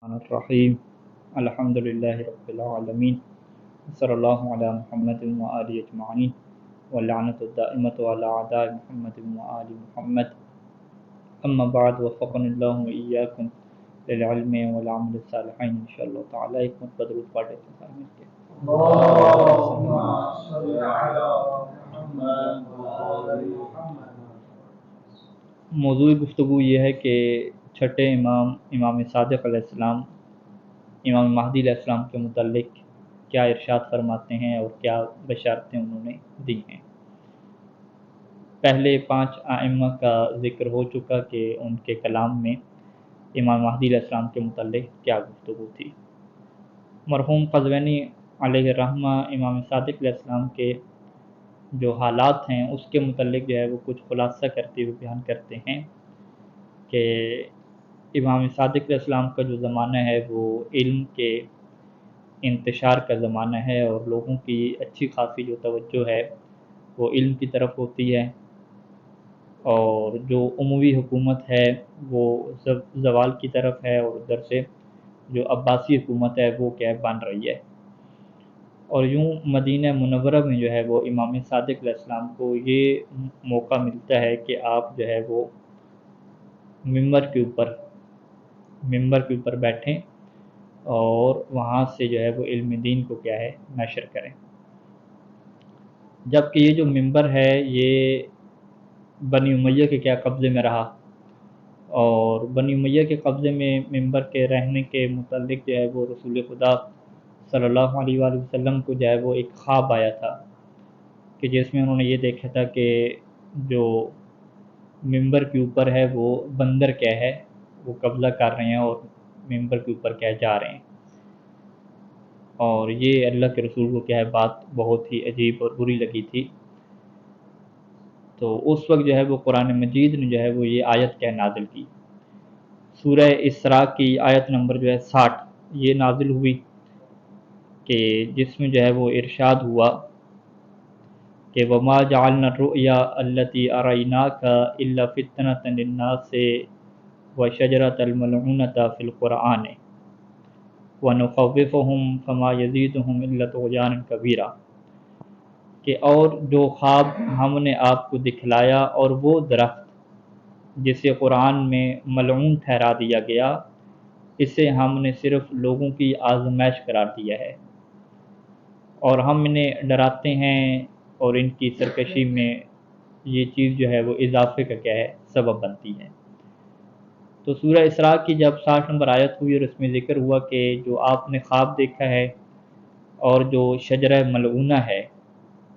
الرحیم الحمد للہ رب العالمین صلی اللہ علی محمد و آلہ اجمعین واللعنۃ الدائمۃ علی اعداء محمد و آل محمد اما بعد وفقنا اللہ وإیاکم للعلم والعمل الصالحین انشاءاللہ تعالی۔ ایک مرتبہ درود پڑھ لیتے ہیں سارے مل کے۔ اللهم صل على محمد وآل محمد۔ موضوع گفتگو یہ ہے کہ چھٹے امام صادق علیہ السلام امام مہدی علیہ السلام کے متعلق کیا ارشاد فرماتے ہیں اور کیا بشارتیں انہوں نے دی ہیں۔ پہلے 5 ائمہ کا ذکر ہو چکا کہ ان کے کلام میں امام مہدی علیہ السلام کے متعلق کیا گفتگو تھی۔ مرحوم قزوینی علیہ الرحمہ امام صادق علیہ السلام کے جو حالات ہیں اس کے متعلق جو ہے وہ کچھ خلاصہ کرتے ہوئے بیان کرتے ہیں کہ امام صادق علیہ السلام کا جو زمانہ ہے وہ علم کے انتشار کا زمانہ ہے اور لوگوں کی اچھی خاصی جو توجہ ہے وہ علم کی طرف ہوتی ہے، اور جو عموی حکومت ہے وہ زوال کی طرف ہے، اور ادھر سے جو عباسی حکومت ہے وہ کیا بن رہی ہے۔ اور یوں مدینہ منورہ میں جو ہے وہ امام صادق علیہ السلام کو یہ موقع ملتا ہے کہ آپ جو ہے وہ ممبر کے اوپر بیٹھیں اور وہاں سے جو ہے وہ علم دین کو کیا ہے نشر کریں۔ جبکہ یہ جو ممبر ہے یہ بنی امیہ کے کیا قبضے میں رہا، اور بنی امیہ کے قبضے میں ممبر کے رہنے کے متعلق جو ہے وہ رسول خدا صلی اللہ علیہ وآلہ وسلم کو جو ہے وہ ایک خواب آیا تھا کہ جس میں انہوں نے یہ دیکھا تھا کہ جو ممبر کے اوپر ہے وہ بندر کیا ہے وہ قبضہ کر رہے ہیں اور ممبر کے اوپر کیا جا رہے ہیں، اور یہ اللہ کے رسول کو کیا ہے بات بہت ہی عجیب اور بری لگی تھی۔ تو اس وقت جو ہے وہ قرآن مجید نے جو ہے وہ یہ آیت کیا نازل کی، سورہ اسراء کی آیت نمبر جو ہے 60 یہ نازل ہوئی کہ جس میں جو ہے وہ ارشاد ہوا کہ وما جعلنا الرؤیا التي اریناک الا فتنة للناس وشجرة الملعونة في القرآن ونخوفهم فما يزيدهم الا طغيانا كبيرا، کہ اور جو خواب ہم نے آپ کو دکھلایا اور وہ درخت جسے قرآن میں ملعون ٹھہرا دیا گیا اسے ہم نے صرف لوگوں کی آزمائش قرار دیا ہے، اور ہم انہیں ڈراتے ہیں اور ان کی سرکشی میں یہ چیز جو ہے وہ اضافے کا کیا ہے سبب بنتی ہے۔ تو سورہ اسراء کی جب 60 نمبر آیت ہوئی اور اس میں ذکر ہوا کہ جو آپ نے خواب دیکھا ہے اور جو شجرہ ملعونہ ہے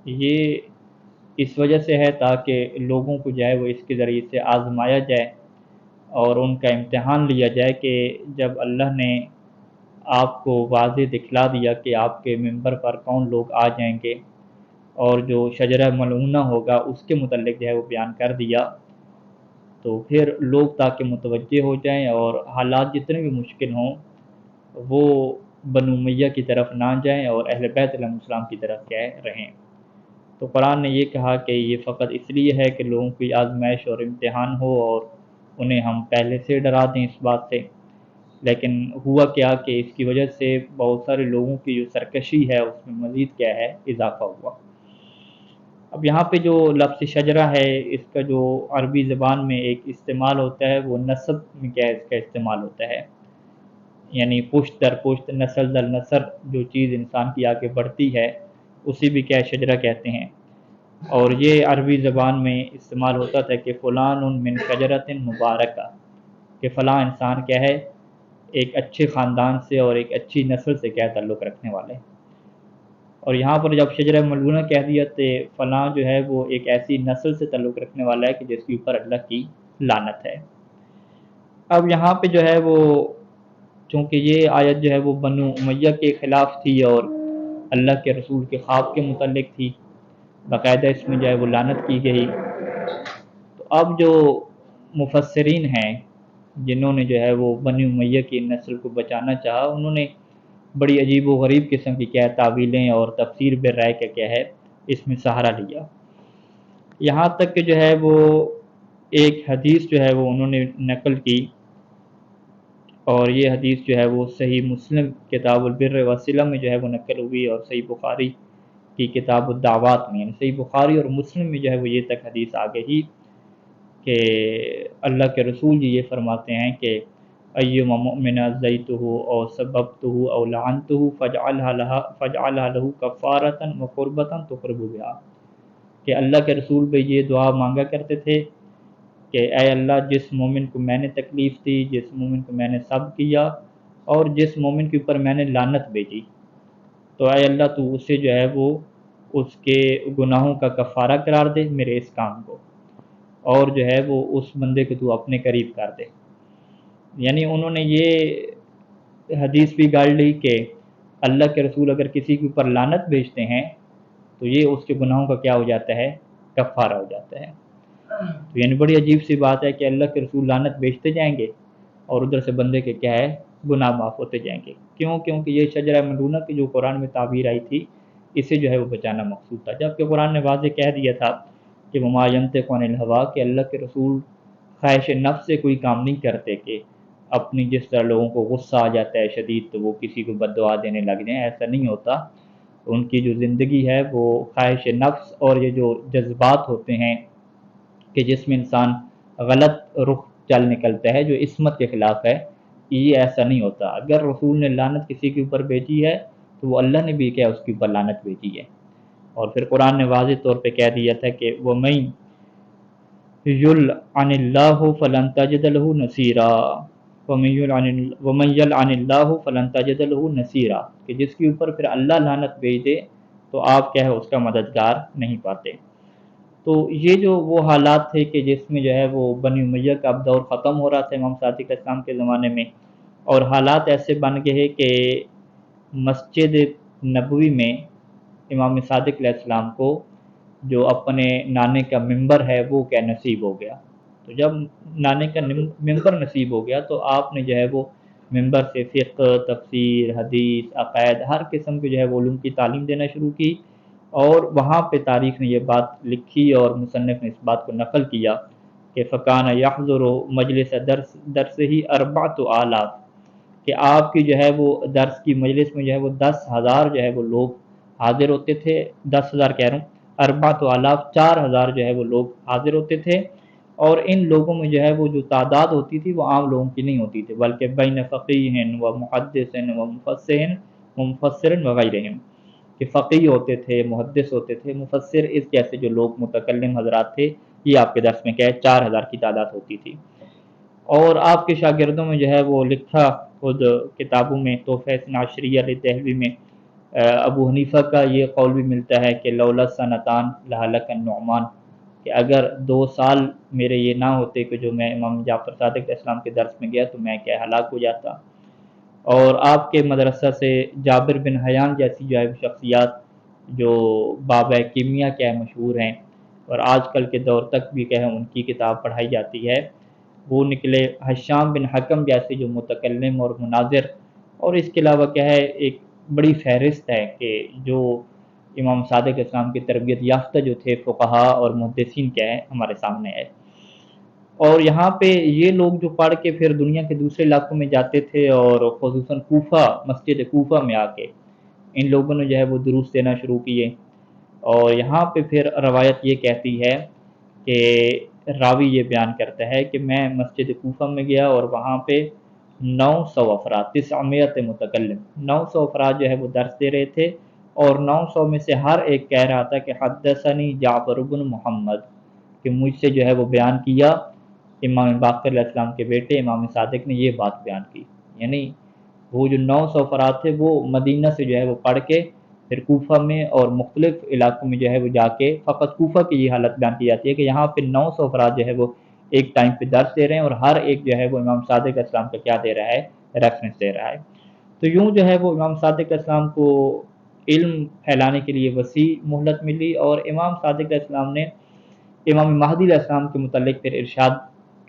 یہ اس وجہ سے ہے تاکہ لوگوں کو جو ہے وہ اس کے ذریعے سے آزمایا جائے اور ان کا امتحان لیا جائے کہ جب اللہ نے آپ کو واضح دکھلا دیا کہ آپ کے ممبر پر کون لوگ آ جائیں گے اور جو شجرہ ملعونہ ہوگا اس کے متعلق جو ہے وہ بیان کر دیا، تو پھر لوگ تاکہ متوجہ ہو جائیں اور حالات جتنے بھی مشکل ہوں وہ بنو امیہ کی طرف نہ جائیں اور اہل بیت علیہ السلام کی طرف کیا رہیں۔ تو قرآن نے یہ کہا کہ یہ فقط اس لیے ہے کہ لوگوں کی آزمائش اور امتحان ہو اور انہیں ہم پہلے سے ڈرا دیں اس بات سے، لیکن ہوا کیا کہ اس کی وجہ سے بہت سارے لوگوں کی جو سرکشی ہے اس میں مزید کیا ہے اضافہ ہوا۔ اب یہاں پہ جو لفظ شجرہ ہے اس کا جو عربی زبان میں ایک استعمال ہوتا ہے وہ نسب میں کیا اس کا استعمال ہوتا ہے، یعنی پشت در پشت نسل در نسل جو چیز انسان کی آگے بڑھتی ہے اسی بھی کیا شجرہ کہتے ہیں، اور یہ عربی زبان میں استعمال ہوتا تھا کہ فلان من شجرۃ مبارکہ، کہ فلاں انسان کیا ہے ایک اچھے خاندان سے اور ایک اچھی نسل سے کیا تعلق رکھنے والے، اور یہاں پر جب شجرہ ملعونہ کہہ دیا تو فلاں جو ہے وہ ایک ایسی نسل سے تعلق رکھنے والا ہے کہ جس کے اوپر اللہ کی لعنت ہے۔ اب یہاں پہ جو ہے وہ چونکہ یہ آیت جو ہے وہ بنو امیہ کے خلاف تھی اور اللہ کے رسول کے خواب کے متعلق تھی، باقاعدہ اس میں جو ہے وہ لعنت کی گئی، تو اب جو مفسرین ہیں جنہوں نے جو ہے وہ بنی امیہ کی نسل کو بچانا چاہا انہوں نے بڑی عجیب و غریب قسم کی کیا تعویلیں اور تفسیر بالرائے کا کیا ہے اس میں سہارا لیا، یہاں تک کہ جو ہے وہ ایک حدیث جو ہے وہ انہوں نے نقل کی اور یہ حدیث جو ہے وہ صحیح مسلم کتاب البر والصلہ میں جو ہے وہ نقل ہوئی، اور صحیح بخاری کی کتاب الدعوات میں، یعنی صحیح بخاری اور مسلم میں جو ہے وہ یہ تک حدیث آ گئی کہ اللہ کے رسول جی یہ فرماتے ہیں کہ ایما مؤمن زیتہ او سببتہ او لعنتہ فاجعلها له کفارۃ وقربۃ تقرب بها، کہ اللہ کے رسول بھی یہ دعا مانگا کرتے تھے کہ اے اللہ، جس مومن کو میں نے تکلیف دی، جس مومن کو میں نے صبر کیا، اور جس مومن کے اوپر میں نے لعنت بھیجی، تو اے اللہ تو اسے جو ہے وہ اس کے گناہوں کا کفارہ قرار دے میرے اس کام کو، اور جو ہے وہ اس بندے کو تو اپنے قریب کر دے۔ یعنی انہوں نے یہ حدیث بھی گاڑ لی کہ اللہ کے رسول اگر کسی کے اوپر لعنت بھیجتے ہیں تو یہ اس کے گناہوں کا کیا ہو جاتا ہے، کفارہ ہو جاتا ہے۔ تو یعنی بڑی عجیب سی بات ہے کہ اللہ کے رسول لعنت بھیجتے جائیں گے اور ادھر سے بندے کے کیا ہے، گناہ معاف ہوتے جائیں گے۔ کیوں؟ کیونکہ یہ شجرہ ملعونہ کی جو قرآن میں تعبیر آئی تھی، اسے جو ہے وہ بچانا مقصود تھا، جبکہ قرآن نے واضح کہہ دیا تھا کہ وما ینطق عن الہوا، کہ اللہ کے رسول خواہش نفس سے کوئی کام نہیں کرتے کہ اپنی جس طرح لوگوں کو غصہ آ جاتا ہے شدید تو وہ کسی کو بد دعا دینے لگ جائیں، ایسا نہیں ہوتا۔ ان کی جو زندگی ہے وہ خواہش نفس اور یہ جو جذبات ہوتے ہیں کہ جس میں انسان غلط رخ چل نکلتا ہے جو عصمت کے خلاف ہے، یہ ایسا نہیں ہوتا۔ اگر رسول نے لعنت کسی کے اوپر بھیجی ہے تو وہ اللہ نے بھی کیا اس کے اوپر لعنت بھیجی ہے۔ اور پھر قرآن نے واضح طور پہ کہہ دیا تھا کہ وَمَن یلعن اللہ فلن تجد له نصیرا، وَمَن یلعن اللہ فلن تجد له نصیرا، کہ جس کے اوپر پھر اللہ لعنت بھیج دے تو آپ کیا ہے اس کا مددگار نہیں پاتے۔ تو یہ جو وہ حالات تھے کہ جس میں جو ہے وہ بنی امیہ کا اب دور ختم ہو رہا تھا امام صادق اسلام کے زمانے میں، اور حالات ایسے بن گئے کہ مسجد نبوی میں امام صادق علیہ السلام کو جو اپنے نانے کا ممبر ہے وہ کیا نصیب ہو گیا۔ تو جب نانے کا ممبر نصیب ہو گیا تو آپ نے جو ہے وہ ممبر سے فقہ، تفسیر، حدیث، عقائد، ہر قسم کے جو ہے وہ علوم کی تعلیم دینا شروع کی، اور وہاں پہ تاریخ نے یہ بات لکھی اور مصنف نے اس بات کو نقل کیا کہ فکان یحضر مجلس درس ہی 4,000، کہ آپ کی جو ہے وہ درس کی مجلس میں جو ہے وہ 10,000 جو ہے وہ لوگ حاضر ہوتے تھے، 10,000 کہہ رہا ہوں، 4,000 4,000 جو ہے وہ لوگ حاضر ہوتے تھے، اور ان لوگوں میں جو ہے وہ جو تعداد ہوتی تھی وہ عام لوگوں کی نہیں ہوتی تھی، بلکہ بین فقیہ و محدث و مفسر وغیرہم، کہ فقیہ ہوتے تھے، محدث ہوتے تھے، مفسر، اس جیسے جو لوگ متکلم حضرات تھے، یہ آپ کے درس میں کیا ہے 4,000 کی تعداد ہوتی تھی۔ اور آپ کے شاگردوں میں جو ہے وہ لکھا خود کتابوں میں تحفہ اثنا عشریہ دہلوی میں ابو حنیفہ کا یہ قول بھی ملتا ہے کہ لولا سنتان لہلک النعمان، کہ اگر 2 سال میرے یہ نہ ہوتے کہ جو میں امام جعفر صادق اسلام کے درس میں گیا تو میں کیا ہلاک ہو جاتا۔ اور آپ کے مدرسہ سے جابر بن حیان جیسی جو ہے شخصیات جو بابا کیمیا کیا ہے مشہور ہیں، اور آج کل کے دور تک بھی کیا ہے ان کی کتاب پڑھائی جاتی ہے، وہ نکلے۔ حشام بن حکم جیسے جو متکلم اور مناظر، اور اس کے علاوہ کیا ہے ایک بڑی فہرست ہے کہ جو امام صادق اسلام کی تربیت یافتہ جو تھے فقہا اور محدثین کیا ہے ہمارے سامنے ہے۔ اور یہاں پہ یہ لوگ جو پڑھ کے پھر دنیا کے دوسرے علاقوں میں جاتے تھے، اور خصوصاً کوفہ، مسجد کوفہ میں آ کے ان لوگوں نے جو ہے وہ دروس دینا شروع کیے۔ اور یہاں پہ پھر روایت یہ کہتی ہے کہ راوی یہ بیان کرتا ہے کہ میں مسجد کوفہ میں گیا اور وہاں پہ 900 افراد، 900 متکلم، 900 افراد جو ہے وہ درس دے رہے تھے، اور 900 میں سے ہر ایک کہہ رہا تھا کہ حدثنی جعفر بن محمد، کہ مجھ سے جو ہے وہ بیان کیا امام باقر علیہ السلام کے بیٹے امام صادق نے یہ بات بیان کی۔ یعنی وہ جو 900 افراد تھے وہ مدینہ سے جو ہے وہ پڑھ کے پھر کوفہ میں اور مختلف علاقوں میں جو ہے وہ جا کے، فقط کوفہ کی یہ حالت بیان کی جاتی ہے کہ یہاں پہ 900 افراد جو ہے وہ ایک ٹائم پہ درس دے رہے ہیں، اور ہر ایک جو ہے وہ امام صادق اسلام کا کیا دے رہا ہے، ریفرنس دے رہا ہے۔ تو یوں جو ہے وہ امام صادق اسلام کو علم پھیلانے کے لیے وسیع مہلت ملی، اور امام صادق اسلام نے امام مہدی علیہ السلام کے متعلق پھر ارشاد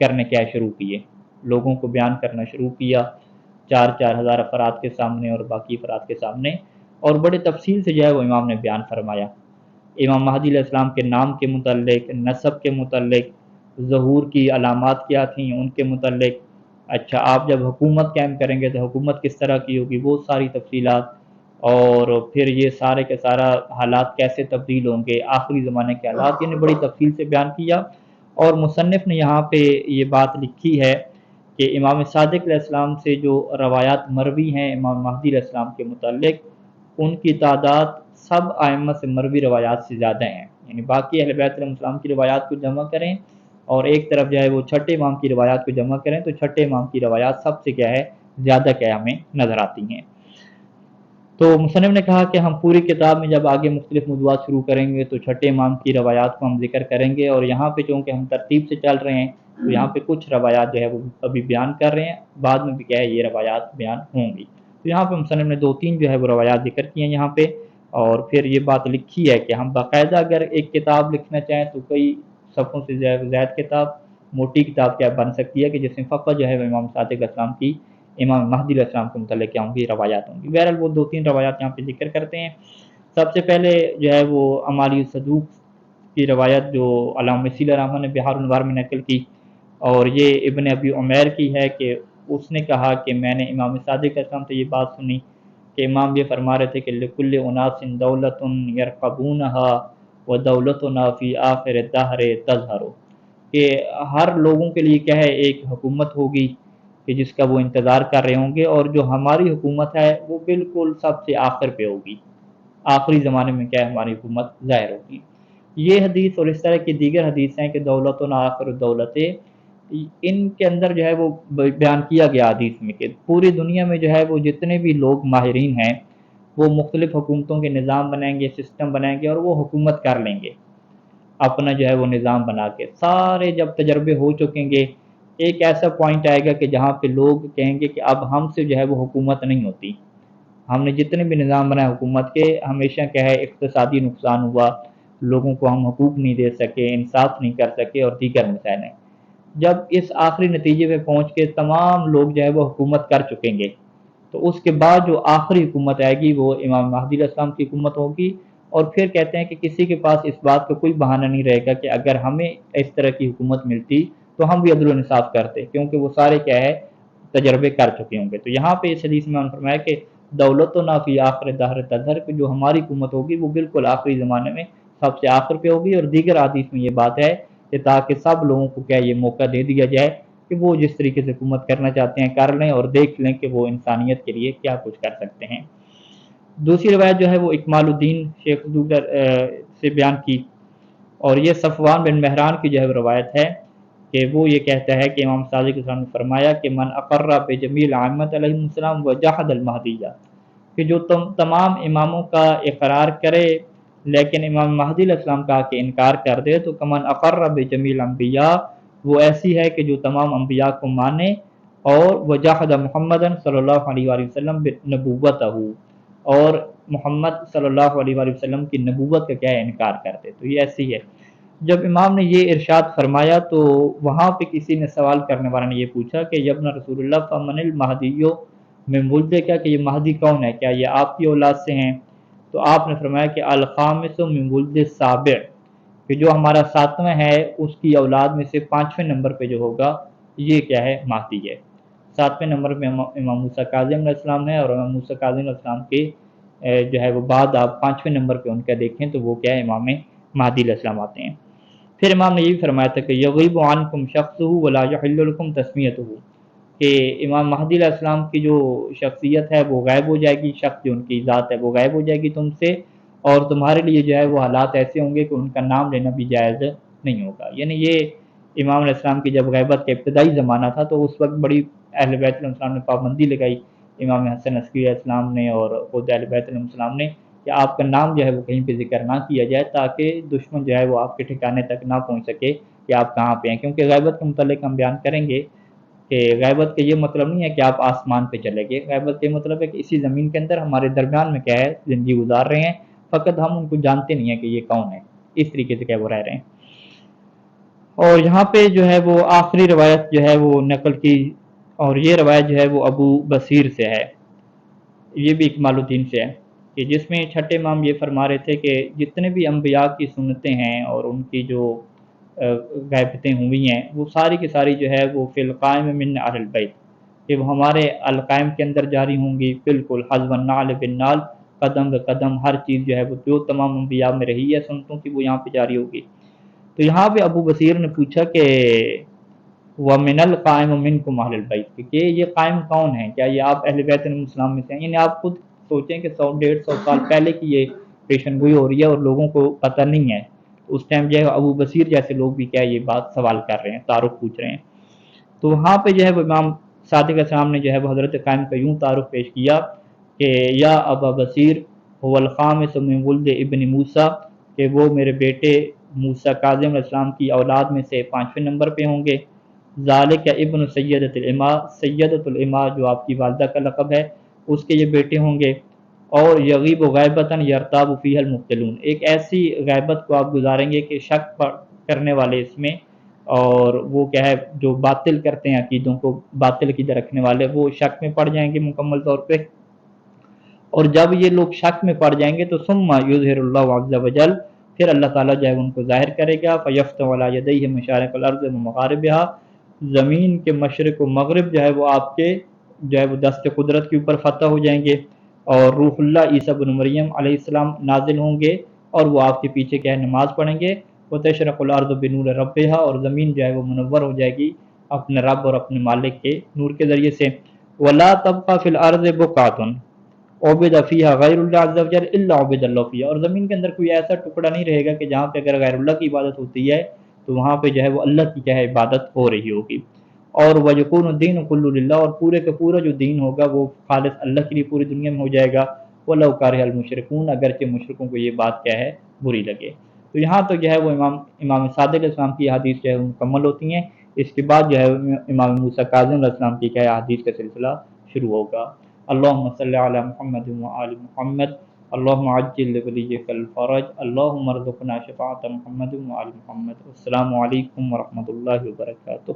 کرنے کیا شروع کیے، لوگوں کو بیان کرنا شروع کیا 4,000 افراد کے سامنے اور باقی افراد کے سامنے، اور بڑے تفصیل سے جو ہے وہ امام نے بیان فرمایا امام مہدی علیہ السلام کے نام کے متعلق، نسب کے متعلق، ظہور کی علامات کیا تھیں ان کے متعلق، اچھا آپ جب حکومت قائم کریں گے تو حکومت کس طرح کی ہوگی، وہ ساری تفصیلات، اور پھر یہ سارے کے سارا حالات کیسے تبدیل ہوں گے، آخری زمانے کے حالات، یعنی بڑی تفصیل سے بیان کیا۔ اور مصنف نے یہاں پہ یہ بات لکھی ہے کہ امام صادق علیہ السلام سے جو روایات مروی ہیں امام مہدی علیہ السلام کے متعلق، ان کی تعداد سب ائمہ سے مروی روایات سے زیادہ ہیں، یعنی باقی اہل بیت علیہ السلام کی روایات کو جمع کریں اور ایک طرف جو ہے وہ چھٹے امام کی روایات کو جمع کریں تو چھٹے امام کی روایات سب سے کیا ہے زیادہ کیا ہمیں نظر آتی ہیں۔ تو مصنف نے کہا کہ ہم پوری کتاب میں جب آگے مختلف موضوعات شروع کریں گے تو چھٹے امام کی روایات کو ہم ذکر کریں گے، اور یہاں پہ چونکہ ہم ترتیب سے چل رہے ہیں تو یہاں پہ کچھ روایات جو ہے وہ ابھی بیان کر رہے ہیں، بعد میں بھی کیا ہے یہ روایات بیان ہوں گی۔ تو یہاں پہ مصنف نے 2-3 جو ہے وہ روایات ذکر کی ہیں یہاں پہ، اور پھر یہ بات لکھی ہے کہ ہم باقاعدہ اگر ایک کتاب لکھنا چاہیں تو کئی صفحوں سے زائد کتاب، موٹی کتاب کیا بن سکتی ہے کہ جس میں فقط جو ہے وہ امام صادق علیہ السلام کی، امام مہدی علیہ السلام کے متعلق کیا ہوں گی روایات ہوں گی۔ بہرحال وہ 2-3 روایات یہاں پہ ذکر کرتے ہیں۔ سب سے پہلے جو ہے وہ اماری صدوق کی روایت جو علامہ مسیل الرحمن نے بہار الانوار میں نقل کی، اور یہ ابن ابی عمیر کی ہے کہ اس نے کہا کہ میں نے امام صادق علیہ السلام سے یہ بات سنی کہ امام یہ فرما رہے تھے کہ لکل اناس دولت یرقبونها ودولتنا فی آخر الدہر تظہر، کہ ہر لوگوں کے لیے کیا ہے ایک حکومت ہوگی کہ جس کا وہ انتظار کر رہے ہوں گے، اور جو ہماری حکومت ہے وہ بالکل سب سے آخر پہ ہوگی، آخری زمانے میں کیا ہے ہماری حکومت ظاہر ہوگی۔ یہ حدیث اور اس طرح کی دیگر حدیث ہیں کہ دولتنا آخر الدولت، ان کے اندر جو ہے وہ بیان کیا گیا حدیث میں کہ پوری دنیا میں جو ہے وہ جتنے بھی لوگ ماہرین ہیں وہ مختلف حکومتوں کے نظام بنائیں گے، سسٹم بنائیں گے، اور وہ حکومت کر لیں گے اپنا جو ہے وہ نظام بنا کے۔ سارے جب تجربے ہو چکیں گے ایک ایسا پوائنٹ آئے گا کہ جہاں پہ لوگ کہیں گے کہ اب ہم سے جو ہے وہ حکومت نہیں ہوتی، ہم نے جتنے بھی نظام بنائے حکومت کے ہمیشہ کیا ہے اقتصادی نقصان ہوا، لوگوں کو ہم حقوق نہیں دے سکے، انصاف نہیں کر سکے اور دیگر مسائل ہیں۔ جب اس آخری نتیجے پہ پہنچ کے تمام لوگ جو ہے وہ حکومت کر چکیں گے تو اس کے بعد جو آخری حکومت آئے گی وہ امام مہدی علیہ السلام کی حکومت ہوگی، اور پھر کہتے ہیں کہ کسی کے پاس اس بات کا کوئی بہانہ نہیں رہے گا کہ اگر ہمیں اس طرح کی حکومت ملتی تو ہم بھی عدل و انصاف کرتے، کیونکہ وہ سارے کیا ہے تجربے کر چکے ہوں گے۔ تو یہاں پہ اس حدیث میں انہوں نے فرمایا کہ دولت و نافی آخر دہر تظہر، کہ جو ہماری حکومت ہوگی وہ بالکل آخری زمانے میں سب سے آخر پہ ہوگی، اور دیگر حدیث میں یہ بات ہے کہ تاکہ سب لوگوں کو کیا یہ موقع دے دیا جائے کہ وہ جس طریقے سے حکومت کرنا چاہتے ہیں کر لیں، اور دیکھ لیں کہ وہ انسانیت کے لیے کیا کچھ کر سکتے ہیں۔ دوسری روایت جو ہے وہ اکمال الدین شیخ سے بیان کی، اور یہ صفوان بن مہران کی جو ہے روایت ہے کہ وہ یہ کہتا ہے کہ امام صادق علیہ السلام نے فرمایا کہ من اقر بجمیع الائمۃ علیہم السلام وجحد المہدیہ، کہ جو تمام اماموں کا اقرار کرے لیکن امام مہدی علیہ السلام کا کہ انکار کر دے، تو کمن اقر بجمیع الانبیاء، وہ ایسی ہے کہ جو تمام انبیاء کو مانے، اور وجحد محمد صلی اللہ علیہ وآلہ وسلم نبوتہ، اور محمد صلی اللہ علیہ وآلہ وسلم کی نبوت کا کیا ہے انکار کرتے، تو یہ ایسی ہے۔ جب امام نے یہ ارشاد فرمایا تو وہاں پہ کسی نے سوال کرنے والا نے یہ پوچھا کہ یبن رسول اللہ فمن المہدیو من ولد، کیا کہ یہ مہدی کون ہے، کیا یہ آپ کی اولاد سے ہیں؟ تو آپ نے فرمایا کہ الخامس من ولد السابع، کہ جو ہمارا 7واں ہے اس کی اولاد میں سے 5ویں نمبر پہ جو ہوگا یہ کیا ہے مہدی ہے۔ 7ویں نمبر پہ امام موسیٰ کاظم علیہ السلام ہے، اور امام موسیٰ کاظم علیہ السلام کے جو ہے وہ بعد آپ 5ویں نمبر پہ ان کا دیکھیں تو وہ کیا ہے امام مہدی علیہ السلام آتے ہیں۔ پھر امام نے یہ بھی فرمایا تھا کہ یغیب عنکم شخصہ ولا یحل لکم تسمیتہ، کہ امام مہدی علیہ السلام کی جو شخصیت ہے وہ غائب ہو جائے گی، شخص جو ان کی ذات ہے وہ غائب ہو جائے گی تم سے، اور تمہارے لیے جو ہے وہ حالات ایسے ہوں گے کہ ان کا نام لینا بھی جائز نہیں ہوگا۔ یعنی یہ امام علیہ السلام کی جب غیبت کا ابتدائی زمانہ تھا تو اس وقت بڑی اہل بیت علیہ السلام نے پابندی لگائی، امام حسن عسکری علیہ السلام نے اور خود اہل بیت علیہ السلام نے، کہ آپ کا نام جو ہے وہ کہیں پہ ذکر نہ کیا جائے تاکہ دشمن جو ہے وہ آپ کے ٹھکانے تک نہ پہنچ سکے کہ آپ کہاں پہ ہیں، کیونکہ غیبت کے متعلق ہم بیان کریں گے کہ غیبت کا یہ مطلب نہیں ہے کہ آپ آسمان پہ چلے گئے، غیبت کا یہ مطلب ہے کہ اسی زمین کے اندر ہمارے درمیان میں کیا ہے زندگی گزار رہے ہیں، فقط ہم ان کو جانتے نہیں ہیں کہ یہ کون ہے، اس طریقے سے کیا وہ رہ رہے ہیں۔ اور یہاں پہ جو ہے وہ آخری روایت جو ہے وہ نقل کی، اور یہ روایت جو ہے وہ ابو بصیر سے ہے، یہ بھی اکمال الدین سے ہے، کہ جس میں چھٹے امام یہ فرما رہے تھے کہ جتنے بھی انبیاء کی سنتیں ہیں اور ان کی جو غیبتیں ہوئی ہیں وہ ساری کی ساری جو ہے وہ فی القائم من اہل البیت، کہ وہ ہمارے القائم کے اندر جاری ہوں گی، بالکل حذو النعل بالنعل، قدم بے قدم ہر چیز جو ہے وہ جو تمام انبیاء میں رہی ہے سنتوں کی وہ یہاں پہ جاری ہوگی۔ تو یہاں پہ ابو بصیر نے پوچھا کہ وَمِنَ الْقَائِمُ مِنْكُمْ أَهْلُ الْبَيْتِ، کہ یہ قائم کون ہیں، کیا یہ آپ اہل بیت علیہ السلام میں سے ہیں؟ یعنی آپ خود سوچیں کہ 100-150 سال پہلے کی یہ پیشن گوئی ہو رہی ہے اور لوگوں کو پتہ نہیں ہے، تو اس ٹائم جو ہے ابو بصیر جیسے لوگ بھی کیا یہ بات سوال کر رہے ہیں، تعارف پوچھ رہے ہیں۔ تو وہاں پہ جو ہے وہ امام صادق علیہ السلام نے جو ہے وہ حضرت قائم کا یوں تعارف پیش کیا کہ یا ابا بصیر هو الخامس من ولد ابن موسیٰ، کہ وہ میرے بیٹے موسیٰ کاظم علیہ السلام کی اولاد میں سے 5ویں نمبر پہ ہوں گے۔ ذالک ابن سیدۃ الاماء، سیدۃ الاماء جو آپ کی والدہ کا لقب ہے اس کے یہ بیٹے ہوں گے۔ اور یغیب غیبتاً یرتاب فیہا المبطلون، ایک ایسی غیبت کو آپ گزاریں گے کہ شک کرنے والے اس میں، اور وہ کیا ہے جو باطل کرتے ہیں عقیدوں کو باطل عقیدہ رکھنے والے وہ شک میں پڑ جائیں گے مکمل طور پہ۔ اور جب یہ لوگ شک میں پڑ جائیں گے تو ثم یظہر اللہ عز وجل، پھر اللہ تعالیٰ جو ہے ان کو ظاہر کرے گا، فیفتح علی یدیہ مشارق الارض و مغاربها، زمین کے مشرق و مغرب جو ہے وہ آپ کے جو ہے وہ دست قدرت کے اوپر فتح ہو جائیں گے، اور روح اللہ عیسیٰ بن مریم علیہ السلام نازل ہوں گے اور وہ آپ کے پیچھے کیا ہے نماز پڑھیں گے، وتشرق الارض بنور ربها، اور زمین جو ہے وہ منور ہو جائے گی اپنے رب اور اپنے مالک کے نور کے ذریعے سے۔ ولا تبقى فی الارض بقعۃ عبد فیہا غیر اللہ عز وجل الا عبد اللہ فیہا، اور زمین کے اندر کوئی ایسا ٹکڑا نہیں رہے گا کہ جہاں پہ اگر غیر اللہ کی عبادت ہوتی ہے تو وہاں پہ جو ہے وہ اللہ کی کیا ہے عبادت ہو رہی ہوگی۔ اور وَيَكُونُ الدِّينُ كُلُّهُ لِلَّهِ، اور پورے کا پورا جو دین ہوگا وہ خالص اللہ کے لیے پوری دنیا میں ہو جائے گا۔ وَلَوْ كَرِهَ الْمُشْرِكُونَ، اگرچہ مشرکوں کو یہ بات کیا ہے بری لگے۔ تو یہاں تو جو ہے وہ امام صادق علیہ السلام کی حدیث جو ہے وہ مکمل ہوتی ہیں، اس کے بعد جو ہے امام موسیٰ کاظم علیہ السلام کی کیا ہے حدیث کا سلسلہ شروع ہوگا۔ اللہم صلی علی محمد وآل محمد، اللہم عجل لولیک الفرج، اللہم ارزقنا شفاعت محمد وآل محمد۔ السلام علیکم ورحمۃ اللہ وبرکاتہ۔